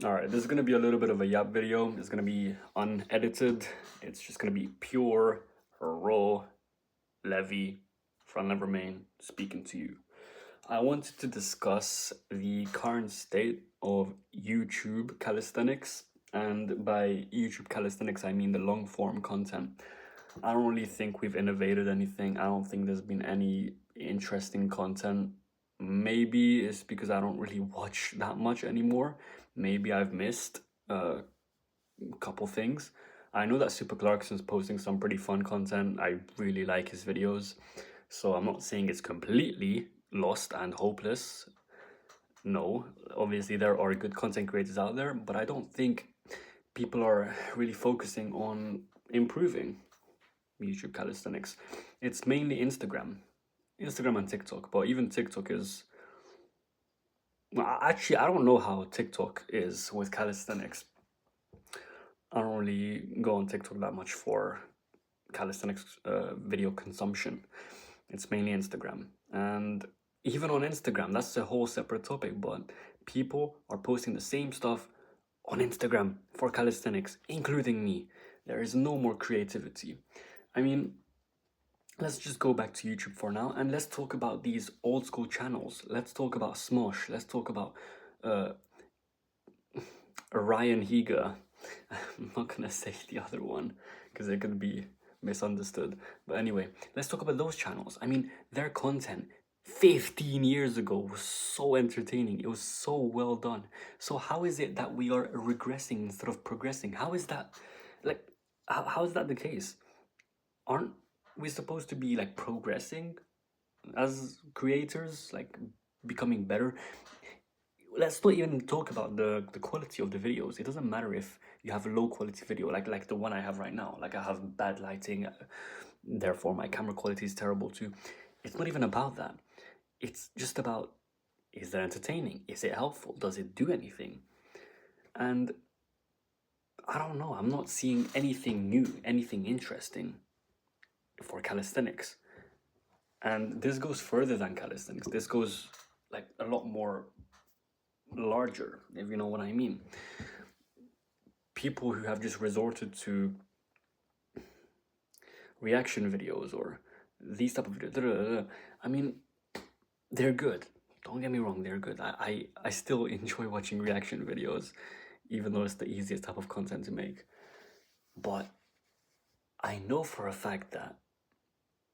All right, this is going to be a little bit of a yap video. It's going to be unedited. It's just going to be pure, raw, Levy, front lever main, speaking to you. I wanted to discuss the current state of YouTube calisthenics. And by YouTube calisthenics, I mean the long form content. I don't really think we've innovated anything. I don't think there's been any interesting content. Maybe it's because I don't really watch that much anymore. Maybe I've missed a couple things. I know that Super Clarkson's posting some pretty fun content. I really like his videos. So I'm not saying it's completely lost and hopeless. No, obviously there are good content creators out there, but I don't think people are really focusing on improving YouTube calisthenics. It's mainly Instagram and TikTok, but even TikTok is, well, actually I don't know how TikTok is with calisthenics. I don't really go on TikTok that much for calisthenics video consumption. It's mainly Instagram. And even on Instagram, that's a whole separate topic, but people are posting the same stuff on Instagram for calisthenics, including me. There is no more creativity. I mean, let's just go back to YouTube for now and let's talk about these old school channels. Let's talk about Smosh. Let's talk about uh, Ryan Higa. I'm not gonna say the other one because it could be misunderstood. But anyway, let's talk about those channels. I mean, their content 15 years ago was so entertaining. It was so well done. So how is it that we are regressing instead of progressing? How is that like how is that the case? Aren't we supposed to be like progressing as creators, like becoming better? Let's not even talk about the quality of the videos. It doesn't matter if you have a low quality video like the one I have right now. Like I have bad lighting, therefore my camera quality is terrible too. It's not even about that. It's just about, is it entertaining? Is it helpful? Does it do anything? And I don't know, I'm not seeing anything new, anything interesting for calisthenics. And this goes further than calisthenics. This goes like a lot more larger, if you know what I mean. People who have just resorted to reaction videos or these type of videos, I mean, they're good. Don't get me wrong, they're good. I still enjoy watching reaction videos, even though it's the easiest type of content to make. But I know for a fact that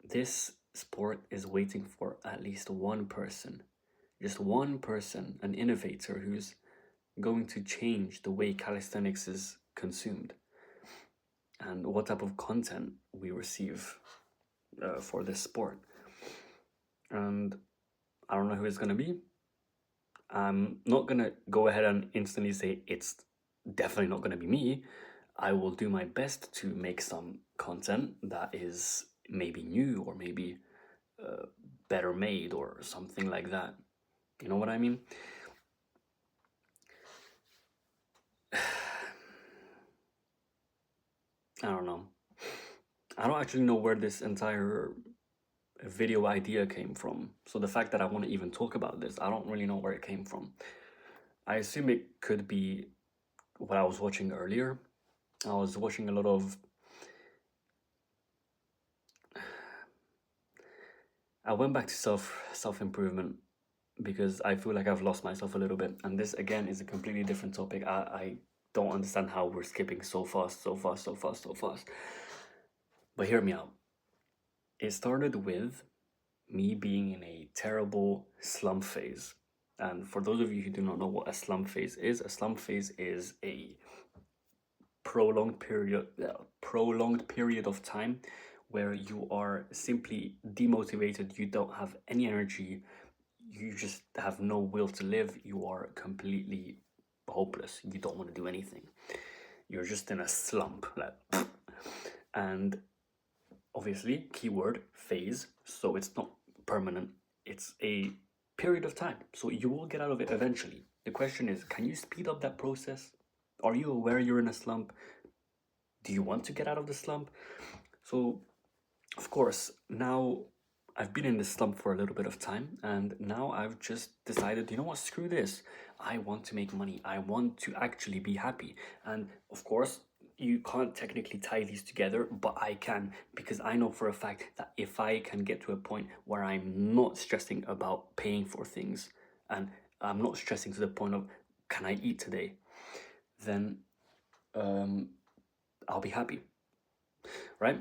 this sport is waiting for at least one person, just one person, an innovator who's going to change the way calisthenics is consumed and what type of content we receive for this sport. And I don't know who it's going to be. I'm not going to go ahead and instantly say it's definitely not going to be me. I will do my best to make some content that is maybe new or maybe better made or something like that. You know what I mean? I don't know. I don't actually know where this entire video idea came from. So the fact that I want to even talk about this, I don't really know where it came from. I assume it could be what I was watching earlier. I was watching a lot of... I went back to self-improvement because I feel like I've lost myself a little bit. And this, again, is a completely different topic. I don't understand how we're skipping so fast. But hear me out. It started with me being in a terrible slump phase. And for those of you who do not know what a slump phase is a prolonged period of time where you are simply demotivated, you don't have any energy, you just have no will to live, you are completely hopeless, you don't want to do anything, you're just in a slump, like, and obviously keyword phase, so it's not permanent, it's a period of time, so you will get out of it eventually. The question is, can you speed up that process? Are you aware you're in a slump? Do you want to get out of the slump? So of course now I've been in this slump for a little bit of time, and now I've just decided, you know what, screw this. I want to make money. I want to actually be happy. And of course, you can't technically tie these together, but I can, because I know for a fact that if I can get to a point where I'm not stressing about paying for things, and I'm not stressing to the point of, can I eat today, then I'll be happy, right?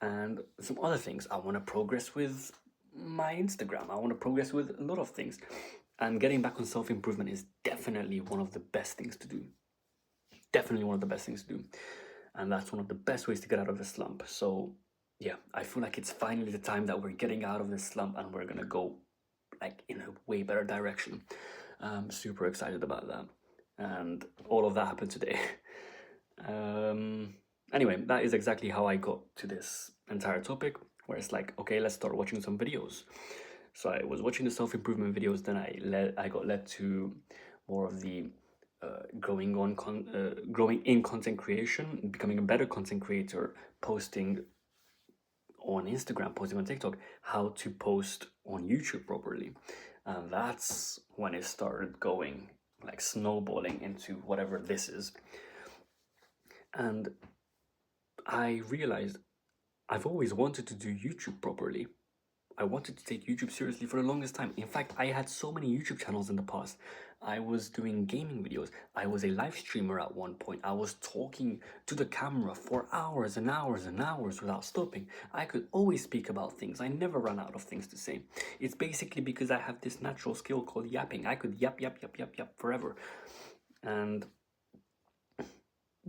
And some other things, I want to progress with my Instagram. I want to progress with a lot of things. And getting back on self improvement is definitely one of the best things to do. Definitely one of the best things to do. And that's one of the best ways to get out of the slump. So, yeah, I feel like it's finally the time that we're getting out of this slump and we're going to go like in a way better direction. I'm super excited about that. And all of that happened today. Anyway, that is exactly how I got to this entire topic, where it's like, okay, let's start watching some videos. So I was watching the self-improvement videos, then I got led to more of the growing in content creation, becoming a better content creator, posting on Instagram, posting on TikTok, how to post on YouTube properly. And that's when it started going like snowballing into whatever this is. And I realized I've always wanted to do YouTube properly. I wanted to take YouTube seriously for the longest time. In fact, I had so many YouTube channels in the past. I was doing gaming videos. I was a live streamer at one point. I was talking to the camera for hours and hours and hours without stopping. I could always speak about things. I never run out of things to say. It's basically because I have this natural skill called yapping. I could yap forever. And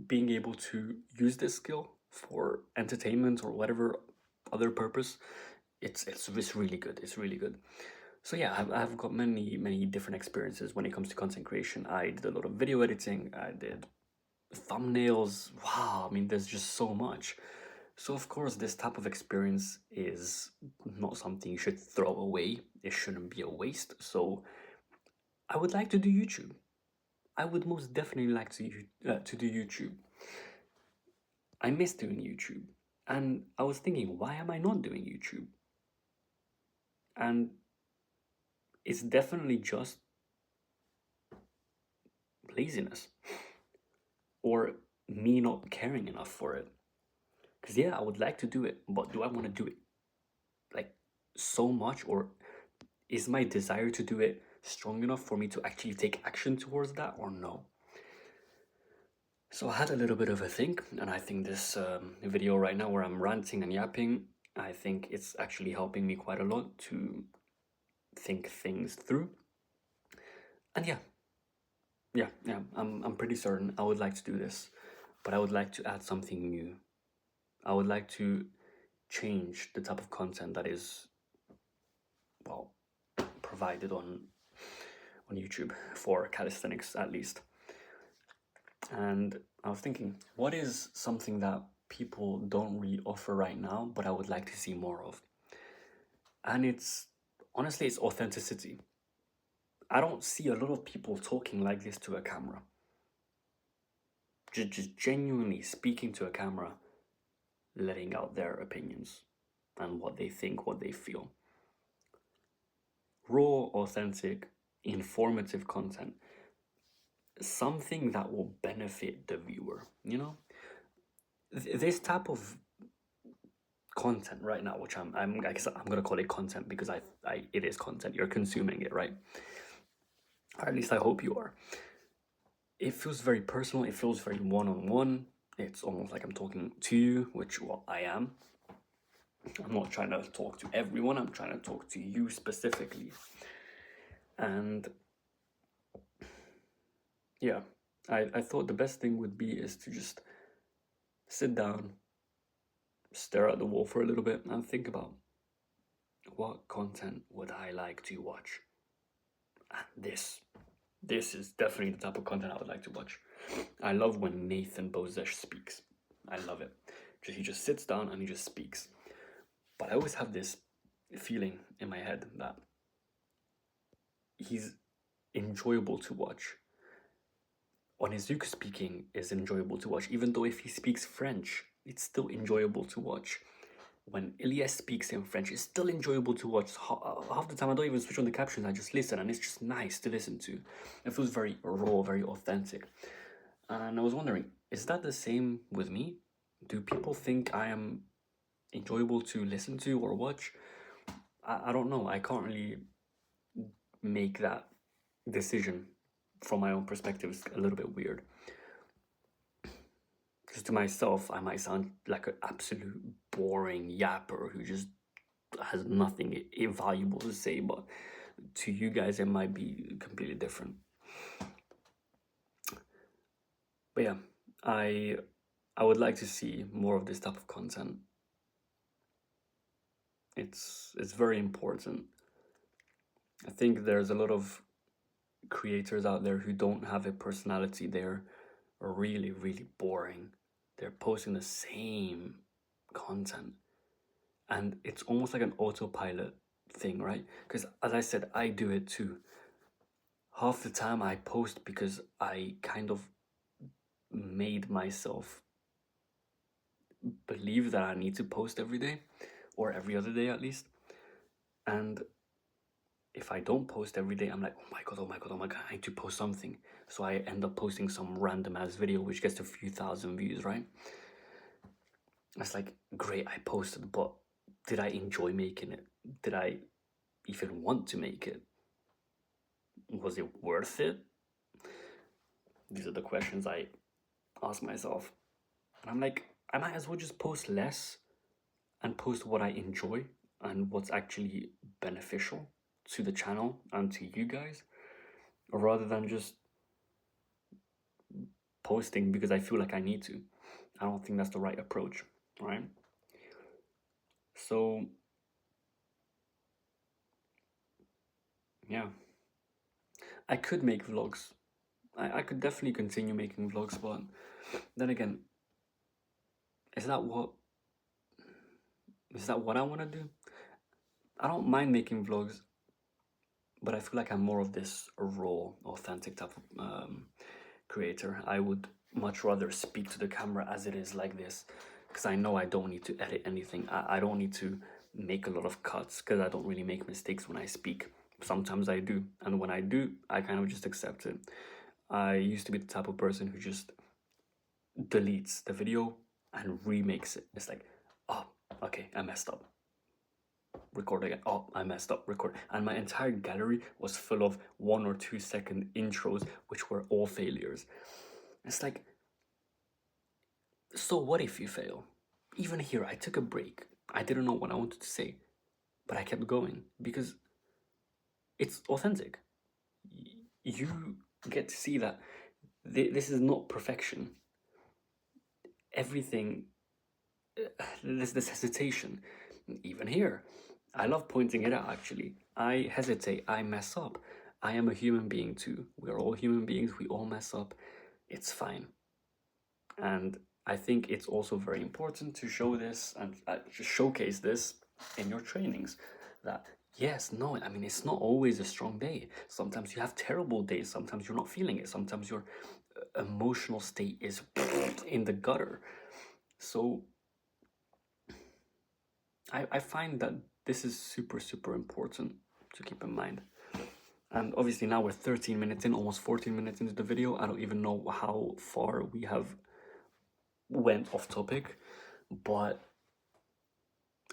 being able to use this skill for entertainment or whatever other purpose, it's really good. It's really good. So yeah, I've got many different experiences when it comes to content creation. I did a lot of video editing. I did thumbnails. Wow, I mean, there's just so much. So of course, this type of experience is not something you should throw away. It shouldn't be a waste. So I would like to do YouTube. I would most definitely like to do YouTube. I miss doing YouTube. And I was thinking, why am I not doing YouTube? And it's definitely just laziness or me not caring enough for it. Because, yeah, I would like to do it, but do I want to do it like so much? Or is my desire to do it strong enough for me to actually take action towards that, or no? So I had a little bit of a think, and I think this video right now where I'm ranting and yapping, I think it's actually helping me quite a lot to think things through. And yeah, I'm pretty certain I would like to do this, but I would like to add something new. I would like to change the type of content that is, well, provided on YouTube for calisthenics at least. And I was thinking, what is something that people don't really offer right now, but I would like to see more of? And it's honestly, it's authenticity. I don't see a lot of people talking like this to a camera. Just genuinely speaking to a camera, letting out their opinions and what they think, what they feel. Raw, authentic, informative content. Something that will benefit the viewer, you know? This type of content right now, which I guess I'm gonna call it content because it is content. You're consuming it, right? Or at least I hope you are. It feels very personal. It feels very one-on-one. It's almost like I'm talking to you, which, well, I am. I'm not trying to talk to everyone. I'm trying to talk to you specifically. And yeah, I thought the best thing would be is to just sit down, stare at the wall for a little bit, and think about what content would I like to watch. And this is definitely the type of content I would like to watch. I love when Nathan Bozesh speaks. I love it. He just sits down and he just speaks. But I always have this feeling in my head that he's enjoyable to watch. Onizuka speaking is enjoyable to watch, even though if he speaks French, it's still enjoyable to watch. when Elias speaks in French, it's still enjoyable to watch. Half the time, I don't even switch on the captions. I just listen, and it's just nice to listen to. It feels very raw, very authentic. And I was wondering, is that the same with me? Do people think I am enjoyable to listen to or watch? I don't know. I can't really make that decision from my own perspective. It's a little bit weird. Because to myself, I might sound like an absolute boring yapper who just has nothing valuable to say, but to you guys, it might be completely different. But yeah, I would like to see more of this type of content. It's very important. I think there's a lot of creators out there who don't have a personality. They're really, really boring. They're posting the same content, and it's almost like an autopilot thing, right? Because as I said, I do it too. Half the time I post because I kind of made myself believe that I need to post every day, or every other day at least. And if I don't post every day, I'm like, oh my god, oh my god, oh my god, I need to post something. So I end up posting some random ass video which gets a few thousand views, right? It's like, great, I posted, but did I enjoy making it? Did I even want to make it? Was it worth it? These are the questions I ask myself. And I'm like, I might as well just post less and post what I enjoy and what's actually beneficial to the channel and to you guys, rather than just posting because I feel like I need to. I don't think that's the right approach, right? So yeah, I could make vlogs. I could definitely continue making vlogs, but then again, is that what I want to do? I don't mind making vlogs, but I feel like I'm more of this raw, authentic type of creator. I would much rather speak to the camera as it is, like this, because I know I don't need to edit anything. I don't need to make a lot of cuts, because I don't really make mistakes when I speak. Sometimes I do, and when I do, I kind of just accept it. I used to be the type of person who just deletes the video and remakes it. It's like, oh, okay, I messed up. Record again. Oh, I messed up. Record. And my entire gallery was full of 1 or 2 second intros, which were all failures. It's like, so what if you fail? Even here, I took a break. I didn't know what I wanted to say, but I kept going because it's authentic. You get to see that this is not perfection. Everything, there's this hesitation. Even here, I love pointing it out, actually. I hesitate, I mess up. I am a human being too. We're all human beings, we all mess up. It's fine. And I think it's also very important to show this and just showcase this in your trainings. That yes, no, I mean, it's not always a strong day. Sometimes you have terrible days. Sometimes you're not feeling it. Sometimes your emotional state is in the gutter. So I find that this is super, super important to keep in mind. And obviously now we're 13 minutes in, almost 14 minutes into the video. I don't even know how far we have went off topic, but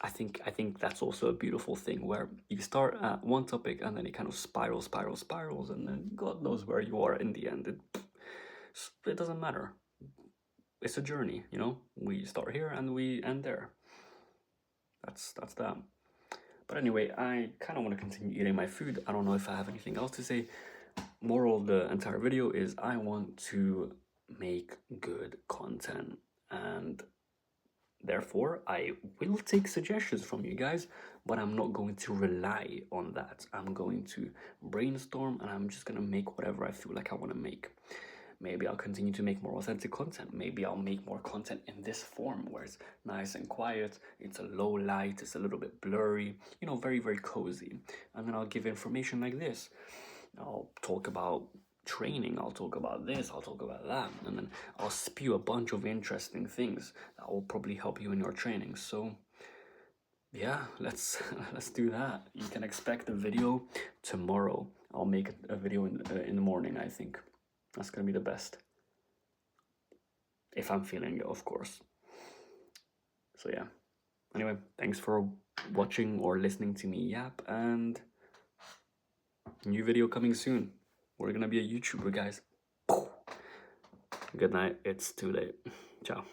I think that's also a beautiful thing, where you start at one topic and then it kind of spirals, and then God knows where you are in the end. It doesn't matter. It's a journey, you know. We start here and we end there. That's that. But anyway, I kind of want to continue eating my food. I don't know if I have anything else to say. Moral of the entire video is I want to make good content, and therefore I will take suggestions from you guys, but I'm not going to rely on that. I'm going to brainstorm, and I'm just going to make whatever I feel like I want to make. Maybe I'll continue to make more authentic content. Maybe I'll make more content in this form, where it's nice and quiet, it's a low light, it's a little bit blurry, you know, very, very cozy. And then I'll give information like this. I'll talk about training, I'll talk about this, I'll talk about that, and then I'll spew a bunch of interesting things that will probably help you in your training. So yeah, let's let's do that. You can expect a video tomorrow. I'll make a video in the morning. I think that's gonna be the best, if I'm feeling it, of course. So yeah. Anyway, thanks for watching or listening to me yap, and new video coming soon. We're gonna be a YouTuber, guys. Good night. It's too late. Ciao.